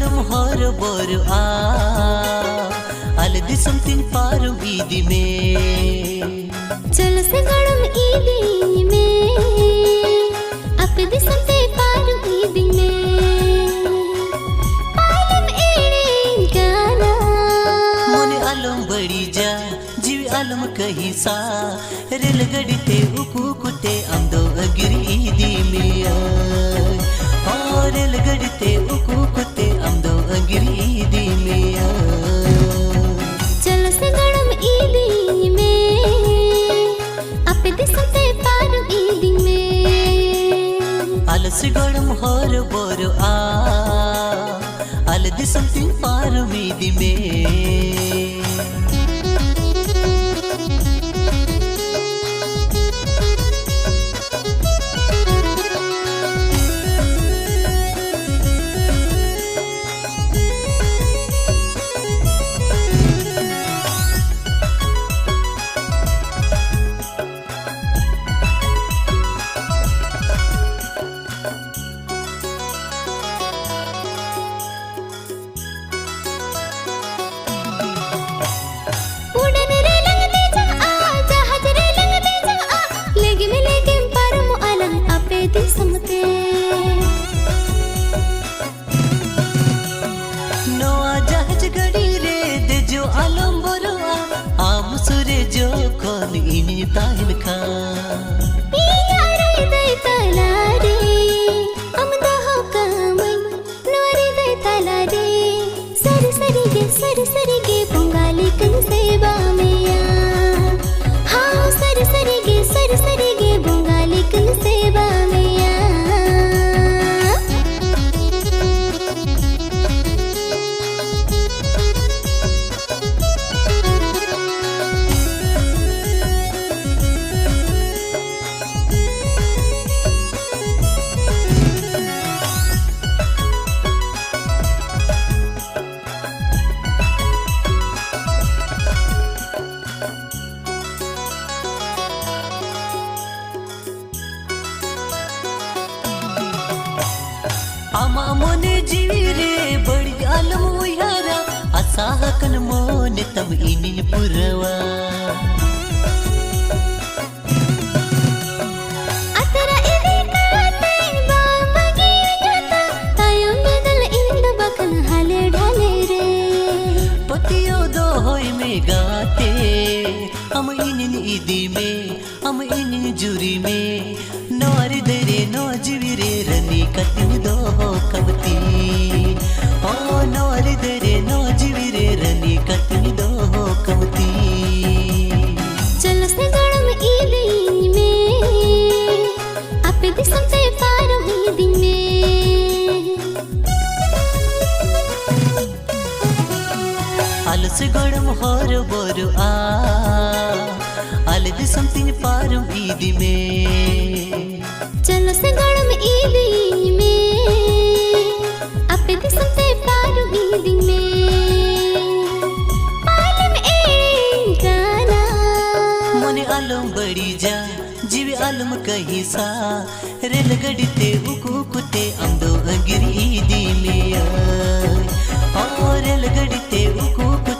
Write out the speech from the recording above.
गड़म हर बर आल दिसम तीन पार ईदी में चल से गड़म ईदी में अप दिसम ते पार ईदी में पालम एड़े गाना मोने आलम बड़ी जा जीवी आलम कही सा रेलगड़ी ते उकुकुते आमदो अगिरी ईदी में रेलगड़ी ते उकुकुते आमदो अगिरी ईदी में चल से गड़म ईदी में अप दिसम ते पार ईदी में आलस गड़म हर बर आल दिसम तीन पार ईदी में जो कौन इन्हीं ताहिन खा यारे दे तला रे अमदा हो कामन नोरे दे तला रे सर गे बंगाली कन सेवा में हाँ सर गे बंगाली कन सेवा में आमा मोने जीवी रे बड़ी आलम उयारा असाहकन मोने तम इनिल पुरवा अतरा इदे काते बाबगी यता तायम बदल इंद बकन हाले ढाले रे पतियो दो होय में गाते हम इनिल ईदी में हम इनिल जुरी में नौर दरे नौ जीवी रे रनी कतिन दो हो कवती ओ नौर दरे नौ जीवी रे रनी कतिन दो हो कवती चल से गड़म ईदी में अप दिसम ते पार ईदी में आलस गड़म हर बर आल दिसम तीन पार ईदी में चल से गड़म ईदी में अप दिसम ते पार ईदी में पालम एड़े गाना मोने आलम बड़ी जा जीवी आलम कही सा रेलगड़ी ते उकुकुते आमदो अगिरी ईदी में रेलगड़ी ते उकुकुते